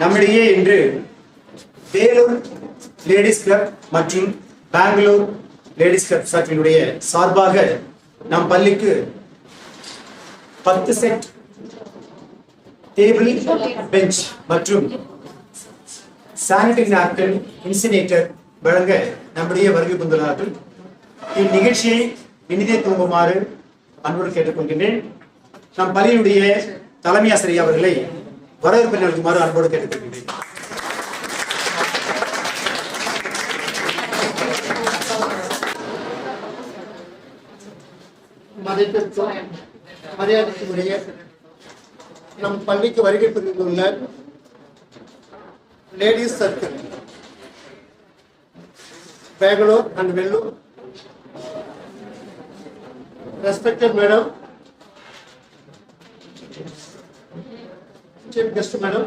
நம்மிடையே இன்று Vellore ladies club மற்றும் பெங்களூர் லேடிஸ் கிளப் சார்பினுடைய சார்பாக நம் பள்ளிக்கு 10 செட் டேபிள் பெஞ்ச் மற்றும் சானிடரி நாப்கின் இன்சினேட்டர் வழங்க நம்முடைய வருகை புந்துள்ளார்கள். இந்நிகழ்ச்சியை இனிதே துவங்குமாறு அன்போடு கேட்டுக்கொள்கின்றேன். நம் பள்ளியினுடைய தலைமை ஆசிரியர் அவர்களை வரவேற்பு நல்குமாறு அன்போடு கேட்டுக்கொள்கின்றேன். மரியாதைக்குரிய நம் பள்ளிக்கு வருகை புரிந்துள்ள ladies circle Bangalore and Vellore, respected madam, chief guest madam,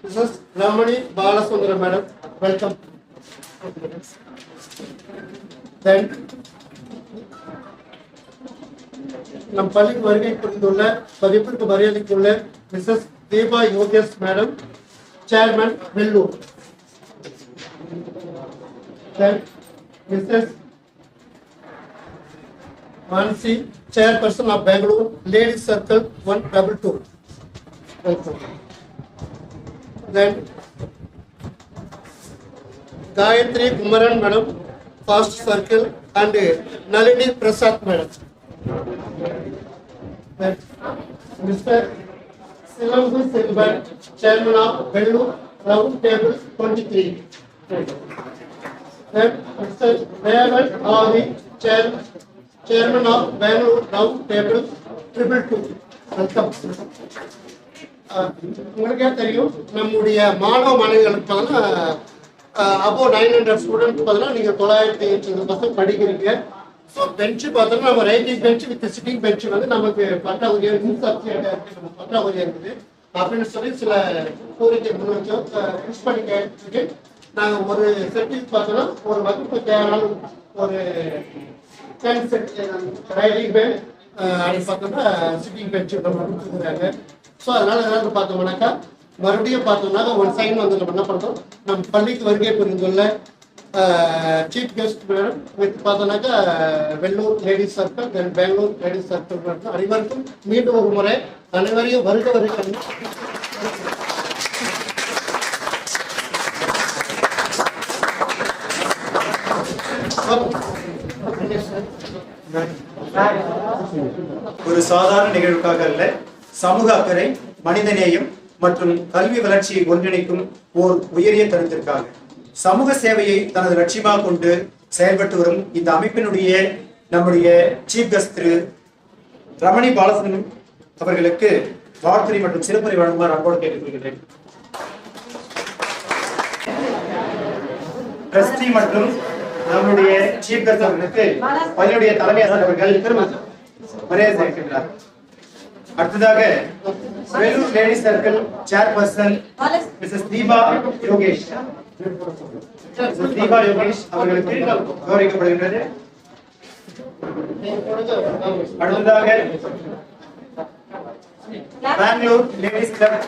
Mrs. Ramani Balasundara madam, welcome. Then நம் பள்ளிக்கு வருகை புரிந்துள்ள பதிப்பிற்கு மரியாதைக்குள்ள Mrs Deepa Yogesh madam, chairman Vellore. Then Mrs. Mansi, chairperson of Bangalore Ladies Circle 122. Welcome. Then Gayatri Kumaran madam, First Circle, and Nalini Prasad madam. Then Mr. Silambu Silvan, chairman of Bangalore Round Table 23. Then Mr. Dayaval Avi, chairman of Bangalore Round Table 222. Welcome. உங்களுக்கே தெரியும், நம்முடைய மாணவ மாணவிகளுக்கு பார்த்தீங்கன்னா அப்போ 900 student பார்த்தீங்கன்னா நீங்கள் 980 படிக்கிறீங்க. ஸோ பெஞ்சு பார்த்தோம்னா நம்ம writing bench with sitting bench வந்து நமக்கு பற்றாக்குறையாக பற்றாக்குறை இருக்குது அப்படின்னு சொல்லி சில கோரிக்கை முன் வச்சோம். யூஸ் பண்ணிக்க நாங்கள் ஒரு செட்டிங் பார்த்தோம்னா ஒரு வகுப்பு தேவையான ஒரு 10 செட் ரைட்டிங் பெஞ்ச் அப்படின்னு பார்த்தோம்னா சிட்டிங் பெஞ்ச் கொடுத்துருக்குறாங்க. ஸோ அதனால ஏதாவது பார்த்தோம்னாக்கா மறுபடியும் பார்த்தோம்னா ஒரு சைன் வந்து நம்ம என்ன பண்ணுறோம், நம்ம பள்ளிக்கு வருகை புரிந்துள்ள சீஃப் கெஸ்ட் மேடம் வித் பார்த்தோம்னாக்கா வெள்ளூர் லேடிஸ் சர்க்கிள், தென் பெங்களூர் லேடிஸ் சர்க்கிள் அனைவருக்கும் மீண்டும் ஒரு முறை அனைவரையும் வருக ஒரு சாதாரண நிகழ்வுக்காக அல்ல, சமூக அக்கறை, மனிதநேயம் மற்றும் கல்வி வளர்ச்சியை ஒன்றிணைக்கும் ஓர் உயரிய கருத்திற்காக சமூக சேவையை தனது லட்சியமாக கொண்டு செயல்பட்டு வரும் இந்த அமைப்பினுடைய நம்முடைய சீஃப் கெஸ்ட் திரு ரமணி பாலசுந்தரம் அவர்களுக்கு வாழ்த்துறை மற்றும் சிறப்புரை வழங்குமாறு அன்போடு கேட்டுக்கொள்கிறேன். ட்ரஸ்டி மற்றும் நம்முடைய சீஃப் கெஸ்ட் அவர்களுக்கு பள்ளியுடைய தலைமை ஆசிரியர் அவர்கள் மரியாதை செலுத்துகிறார். அடுத்ததாக Vellore ladies circle chairperson Mrs Deepa Yogesh அவர்களுக்கு கௌரவிக்கப்படுகின்றது. அடுத்ததாக பெங்களூர் லேடிஸ் கிளப்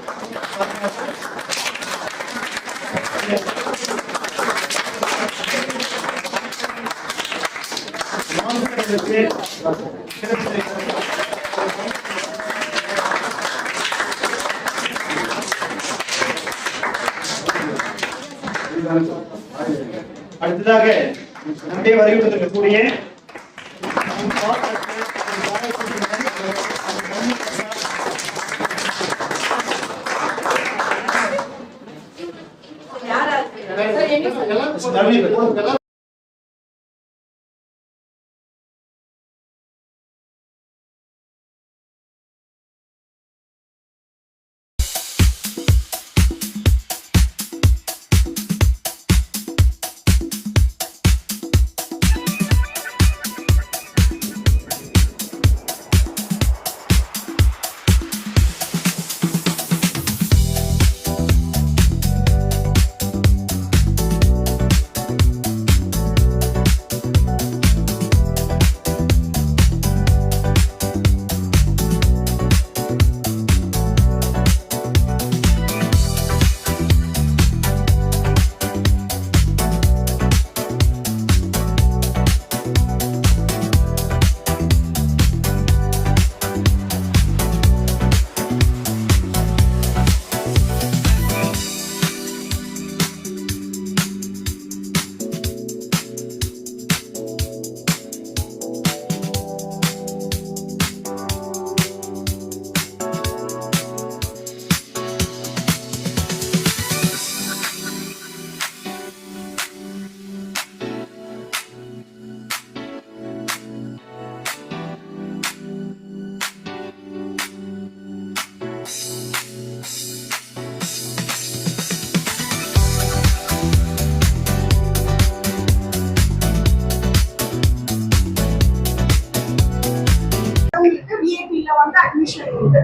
அடுத்ததாக நம்முடைய வருகின்ற யூனிவர்சிட்டியில வந்து அட்மிஷன் உண்டு.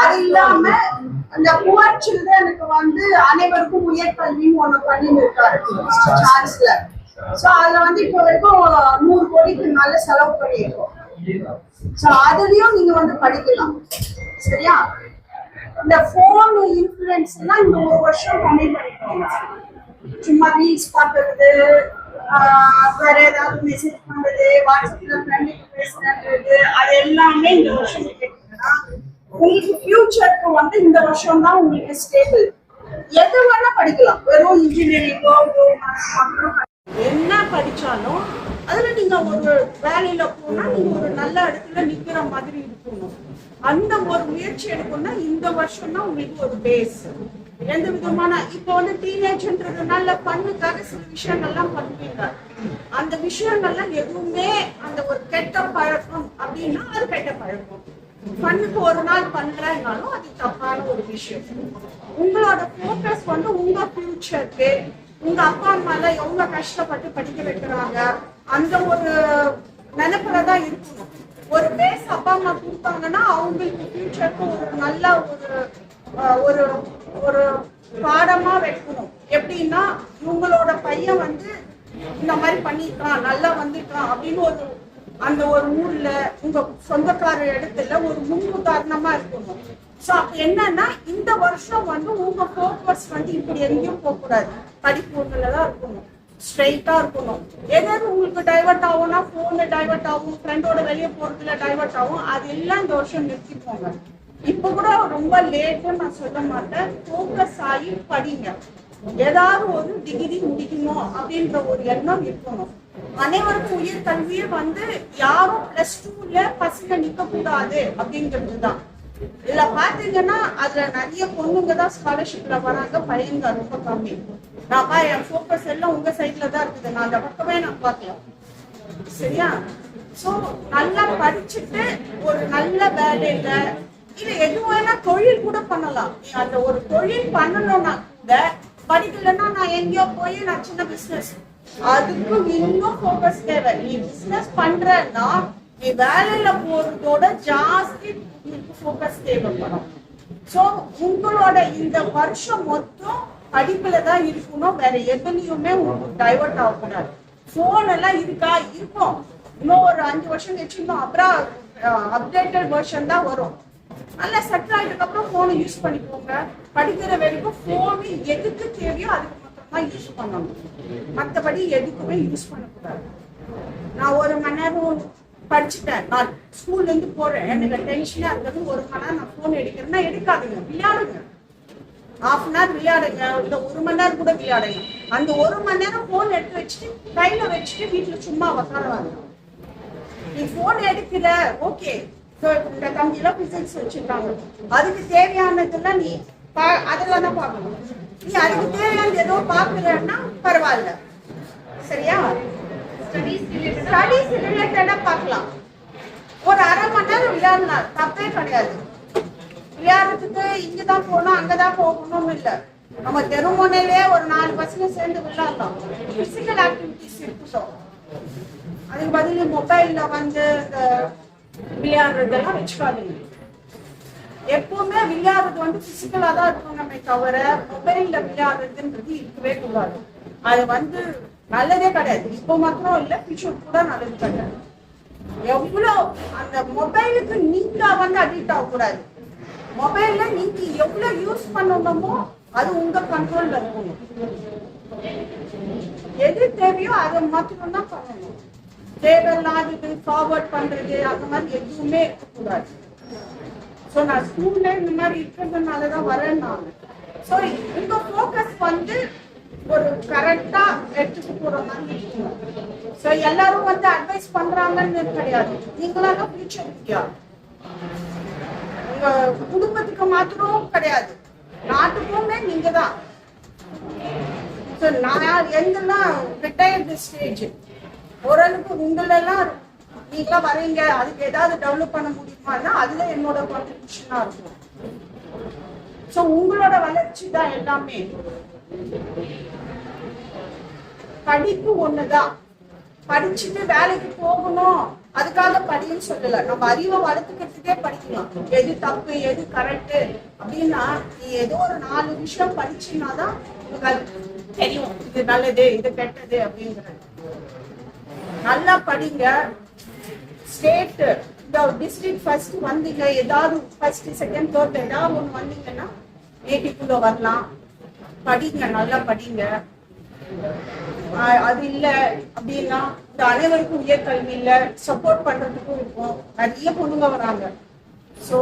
அது இல்லாம அந்த புவர் சில்ட்ரனுக்கு வந்து அனைவருக்கும் உயர்கல்வின்னு ஒண்ணு பண்ணிட்டு இருக்காரு சான்ஸ்லர். சோ அதுல வந்து இப்ப வரைக்கும் 100 கோடிக்கு மேல செலவு பண்ணிருக்கோம். சோ அதுலயும் நீங்க வந்து படிக்கலாம். சரியா? இந்த போன் இன்ஃபுளுன்ஸ் எல்லாம் இந்த ஒரு வருஷம் கம்மி பண்ணிக்கோங்க. சும்மா ரீல்ஸ் பார்க்கறது, வேற ஏதாவது மெசேஜ் பண்றது, வாட்ஸ்அப்ல ஃப்ரெண்டுக்கு பேசுறது, அது எல்லாமே இந்த வருஷம் கேட்டீங்கன்னா உங்களுக்கு ஃபியூச்சருக்கு வந்து இந்த வருஷம் தான் உங்களுக்கு ஸ்டேபிள். எது வேணா படிக்கலாம். வெறும் இன்ஜினியரிங்கோ என்ன படிச்சாலும் அதுல நீங்க ஒரு வேலையில போனா நீங்க ஒரு நல்ல இடத்துல நிக்கிற மாதிரி இருக்கணும். அந்த ஒரு முயற்சி எடுக்கணும்னா இந்த வருஷம் தான் உங்களுக்கு ஒரு பேஸ். எந்த விதமான இப்போ வந்து டீனேஜ்ன்றதுனால பண்ணுக்காக சில விஷயங்கள்லாம் பண்ணுவீங்க. அந்த விஷயங்கள்லாம் எதுவுமே அந்த ஒரு கெட்ட பழக்கம் அப்படின்னா அது கெட்ட பழக்கம். பண்ணுக்கு ஒரு நாள் பண்றேன்னாலும் அது தப்பான ஒரு விஷயம். உங்களோட போக்கஸ் வந்து உங்க ஃபியூச்சருக்கு, உங்க அப்பா அம்மா எல்லாம் எவ்வளவு கஷ்டப்பட்டு படிக்க வைக்கிறாங்க அந்த ஒரு நினைப்புலதான் இருக்கணும். ஒரு பேஸ் அப்பா அம்மா கொடுத்தாங்கன்னா அவங்களுக்கு ஃபியூச்சருக்கு ஒரு நல்ல ஒரு ஒரு பாடமா வைக்கணும். எப்படின்னா இவங்களோட பையன் வந்து இந்த மாதிரி பண்ணிருக்கான், நல்லா வந்துட்டான் அப்படின்னு ஒரு அந்த ஒரு ஊர்ல உங்க சொந்தக்கார இடத்துல ஒரு முன்னுதாரணமா இருக்கணும். சோ என்னன்னா இந்த வருஷம் வந்து உங்க போக்கஸ் வந்து இப்படி எங்கேயும் போக கூடாது, படிப்புலதான் இருக்கணும், ஸ்ட்ரெயிட்டா இருக்கணும். ஏதாவது உங்களுக்கு டைவர்ட் ஆகும்னா போன்ல டைவர்ட் ஆகும், ஃப்ரெண்டோட வெளியே போறதுல டைவர்ட் ஆகும், அது எல்லாம் இந்த வருஷம் நிறுத்திப்போங்க. இப்ப கூட ரொம்ப லேட்டுன்னு நான் சொல்ல மாட்டேன். போக்கஸ் ஆகி படிங்க. ஏதாவது ஒரு டிகிரி முடிக்கணும் அப்படின்ற ஒரு எண்ணம் இருக்கணும். அனைவருக்கும் உயர் கல்வியை வந்து யாரும் +2ல பசங்க நிக்க கூடாது அப்படிங்கிறதுதான். இதுல பாத்தீங்கன்னா அதுல நிறைய பொண்ணுங்க தான் ஸ்காலர்ஷிப்ல வராங்க, பையங்க ரொம்ப கம்மி. நான் என் போக்கஸ் எல்லாம் உங்க சைட்ல தான் இருக்குது, நான் அந்த பக்கமே நான் பார்க்கலாம். சரியா? சோ நல்லா படிச்சுட்டு ஒரு நல்ல வேலையில இல்ல எது வேணா தொழில் கூட பண்ணலாம். அந்த ஒரு தொழில் பண்ணணும்னா கூட படிக்கலன்னா நான் எங்கேயோ போய் நான் சின்ன பிசினஸ், அதுக்கு இன்னும் போக்கஸ் தேவை. நீ பிசினஸ் பண்றன்னா நீ வேலையில போறதோட ஜாஸ்தி போக்கஸ் தேவைப்படும். சோ உங்களோட இந்த வருஷம் மொத்தம் படிப்புல தான் இருக்கணும், வேற எதுலயுமே உங்களுக்கு டைவர்ட் ஆகக்கூடாது. போன் எல்லாம் இருக்கா இருக்கும், இன்னும் ஒரு 5 வருஷம் வச்சுருந்தோம், அப்புறம் அப்டேட்டட் வெர்ஷன் தான் வரும். நல்லா செட்டில் ஆயிட்டதுக்கு அப்புறம் போனை யூஸ் பண்ணிக்கோங்க. படிக்கிற வரைக்கும் போனு எதுக்கு தேவையோ அதுக்கு மட்டும்தான் யூஸ் பண்ணணும், மற்றபடி எதுக்குமே யூஸ் பண்ணக்கூடாது. நான் 1 மணி நேரம் படிச்சுட்டேன், நான் ஸ்கூல்ல இருந்து போறேன், எனக்கு டென்ஷனா இருந்தது, 1 மணி நேரம் நான் போன் எடுக்கிறேன்னா எடுக்காதுங்க, விளையாடுங்க. ½ மணி நேரம் விளையாடுங்க, இல்ல 1 மணி நேரம் கூட விளையாடுங்க. அந்த 1 மணி நேரம் போன் எடுத்து வச்சுட்டு கையில வச்சுட்டு வீட்டுல சும்மா உட்காருவாங்க. நீ போன் எடுக்கிற ஓகே, இந்த தம்பியெல்லாம் பிசிக்ஸ் வச்சிருக்காங்க, அதுக்கு தேவையானதெல்லாம் நீ அதெல்லாம் தான் பார்க்கணும். நீ அதுக்கு தேவையானது ஏதோ பாக்குறன்னா பரவாயில்ல. சரியா? ஸ்டடீஸ் ரிலேட்டடா பார்க்கலாம். ஒரு ½ மணி நேரம் விளையாடலாம், தப்பே கிடையாது. விளையாடுறதுக்கு இங்கதான் போகணும் அங்கதான் போகணும்னு இல்லை, நம்ம தெருமுனையிலே ஒரு 4 பசங்க சேர்ந்து விளையாடலாம். பிசிக்கல் ஆக்டிவிட்டிஸ் இருக்கட்டும். அதுக்கு பதில் மொபைல்ல வந்து விளையாடுறதெல்லாம் வச்சுக்காதீங்க. எப்பவுமே விளையாடுறது வந்து பிசிக்கலா தான் இருக்கணுமே தவிர மொபைல்ல விளையாடுறதுன்றது இருக்கவே கூடாது. அது வந்து நல்லதே கிடையாது. இப்போ மாத்திரம் இல்ல, ஃபியூச்சர் கூட நல்லது கிடையாது. எவ்வளவு அந்த மொபைலுக்கு நீங்க வந்து அடிக்ட் ஆகக்கூடாது. மொபைல்ல நீங்க எவ்வளவு யூஸ் பண்ணணுமோ அது உங்க கண்ட்ரோல்ல இருக்கணும். எது தேவையோ அதை மாத்திரம் தான் பண்ணணும். தேவையில்லாதது ஃபார்வர்ட் பண்றது அந்த மாதிரி எதுவுமே இருக்கக்கூடாது. ஸோ நான் ஸ்கூல்ல இந்த மாதிரி இருக்கிறதுனாலதான் வரேன் நான். ஸோ உங்க ஃபோக்கஸ் வந்து ஒரு கரெக்டா எடுத்துட்டு போற மாதிரி இருக்கணும். ஸோ எல்லாரும் வந்து அட்வைஸ் பண்றாங்கன்னு கிடையாது, நீங்களாக ஃபியூச்சர் இருக்கியா, உங்க குடும்பத்துக்கு மாத்திரம் கிடையாது, நாட்டுக்குமே நீங்க தான். ஸோ நான் எங்கெல்லாம் ரிட்டையர்டு ஸ்டேஜ் ஓரளவுக்கு உங்களெல்லாம் நீங்களா வரீங்க, அதுக்கு ஏதாவது டெவலப் பண்ண முடியுமான்னா அதுல என்னோட கான்ட்ரிபியூஷனா இருக்கும். ஸோ உங்களோட வளர்ச்சி தான் எல்லாமே. படிப்பு ஒண்ணுதான், படிச்சுட்டு வேலைக்கு போகணும் அதுக்காக படின்னு சொல்லல, நம்ம அறிவை வளர்த்துக்கிறதுக்கே படிக்கலாம். எது தப்பு எது கரெக்ட் அப்படின்னா நீ ஏதோ ஒரு 4 விஷயம் படிச்சுனாதான் உனக்கு அது தெரியும், இது நல்லது இது கெட்டது அப்படிங்கிறது. நல்லா படிங்க. ஸ்டேட் டிஸ்ட்ரிக்ட் ஃபர்ஸ்ட் வந்தீங்க, ஏதாவது ஃபர்ஸ்ட் செகண்ட் தேர்ட் ஏதாவது ஒன்று வந்தீங்கன்னா 80 வரலாம். படிங்க, நல்லா படிங்க. அது இல்ல அப்படின்னா இந்த அனைவருக்கும் உயர்கல்வி இல்ல சப்போர்ட் பண்றதுக்கும் இருக்கும். நிறைய பொண்ணுங்க வராங்க. ஸோ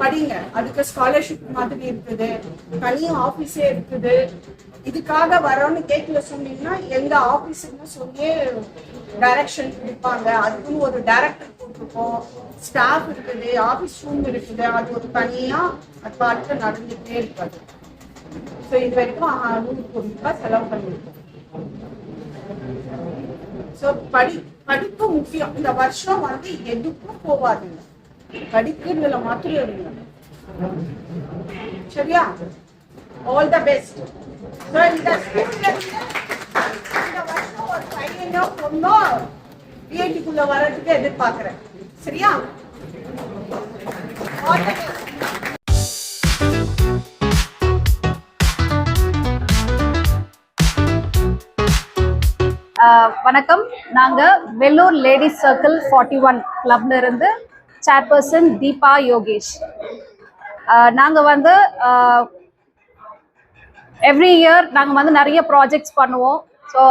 படிங்க. அதுக்கு ஸ்காலர்ஷிப் மாதிரி இருக்குது, தனியும் ஆஃபீஸே இருக்குது. இதுக்காக வரோன்னு கேட்கல சொன்னீங்கன்னா எங்க ஆஃபீஸுன்னு சொல்லி டைரக்ஷன் கொடுப்பாங்க. அதுக்குன்னு ஒரு டைரக்டர் போட்டிருக்கோம், ஸ்டாஃப் இருக்குது, ஆஃபீஸ் ரூம் இருக்குது. அது ஒரு தனியா அது பாட்டுக்கு நடந்துகிட்டே இருக்காது. ஸோ இது வரைக்கும் 100 கோடி ரூபாய் செலவு பண்ணிருக்கோம். ஸோ படிப்பு முக்கியம். இந்த வருஷம் வந்து எதுக்கும் போவாதுங்க, படிக்கிறதுல மாத்திரம் இருங்க. சரியா? All the best. இந்த வருஷம் ஒரு பையனோ பொண்ணோ பிஐடிக்குள்ள வர்றதுக்கு எதிர்பார்க்கிறேன். சரியா? All the best. வணக்கம். நாங்கள் வெள்ளூர் லேடிஸ் சர்க்கிள் 41 கிளப்ல இருந்து சேர்பர்சன் தீபா யோகேஷ். நாங்கள் வந்து எவ்ரி இயர் நாங்கள் வந்து நிறைய ப்ராஜெக்ட்ஸ் பண்ணுவோம். So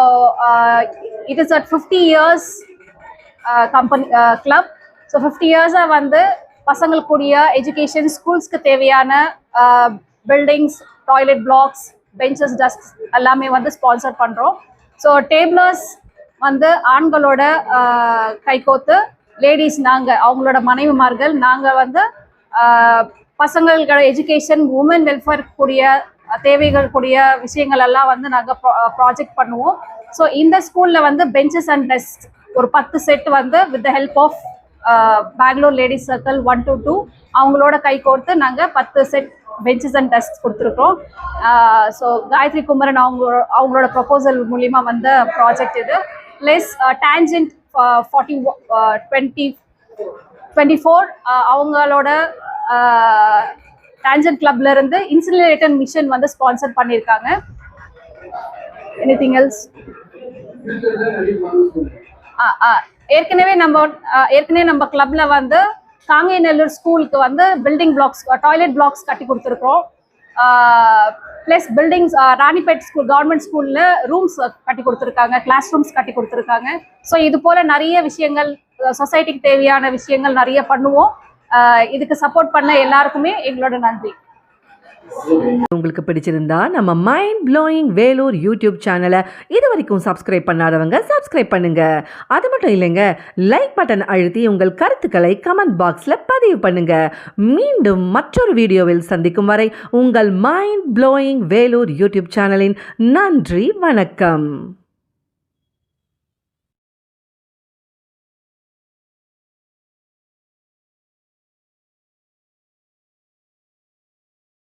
it is at 50 years company club. So 50 years-ஆக வந்து பசங்களுக்குரிய எஜுகேஷன், ஸ்கூல்ஸ்க்கு தேவையான buildings, toilet blocks, benches, desk எல்லாமே வந்து ஸ்பான்சர் பண்ணுறோம். ஸோ டேபிளர்ஸ் வந்து ஆண்களோட கைகோத்து, லேடிஸ் நாங்கள் அவங்களோட மனைவிமார்கள், நாங்கள் வந்து பசங்களோட எஜுகேஷன், உமன் வெல்ஃபேர் கூடிய தேவைகள் கூடிய விஷயங்கள் எல்லாம் வந்து நாங்கள் ப்ராஜெக்ட் பண்ணுவோம். ஸோ இந்த ஸ்கூலில் வந்து பெஞ்சஸ் அண்ட் டெஸ்க் ஒரு 10 செட் வந்து with the help of Bangalore ladies circle 1 to 2 அவங்களோட கை கோர்த்து நாங்கள் 10 செட் பெஞ்சஸ் அண்ட் டெஸ்க் கொடுத்துருக்கோம். ஸோ காயத்ரி குமரன் அவங்களோட ப்ரொபோசல் மூலிமா வந்த ப்ராஜெக்ட் இது. ப்ளஸ் டேஞ்சன்ட் 2024 அவங்களோட டேஞ்சன்ட் கிளப்ல இருந்து இன்சினரேட்டர் மிஷன் வந்து ஸ்பான்சர் பண்ணியிருக்காங்க. Anything else? ஏற்கனவே நம்ம கிளப்ல வந்து காங்கேநல்லூர் ஸ்கூலுக்கு வந்து பில்டிங் பிளாக்ஸ், டாய்லெட் பிளாக்ஸ் கட்டி கொடுத்துருக்கோம். Plus buildings Ranipet school government ஸ்கூலில் ரூம்ஸ் கட்டி கொடுத்துருக்காங்க, கிளாஸ் ரூம்ஸ் கட்டி கொடுத்துருக்காங்க. ஸோ இது போல் நிறைய விஷயங்கள், சொசைட்டிக்கு தேவையான விஷயங்கள் நிறைய பண்ணுவோம். இதுக்கு சப்போர்ட் பண்ண எல்லாருக்குமே எங்களோட நன்றி. உங்களுக்கு பிடிச்சிருந்தா நம்ம மைண்ட் ப்ளோயிங் வேலூர் யூடியூப் சேனலை இது வரைக்கும் சப்ஸ்கிரைப் பண்ணாதவங்க சப்ஸ்கிரைப் பண்ணுங்க. அது மட்டும் இல்லைங்க, லைக் பட்டன் அழுத்தி உங்கள் கருத்துக்களை கமெண்ட் பாக்ஸில் பதிவு பண்ணுங்க. மீண்டும் மற்றொரு வீடியோவில் சந்திக்கும் வரை உங்கள் மைண்ட் ப்ளோயிங் வேலூர் யூடியூப் சேனலின் நன்றி, வணக்கம்.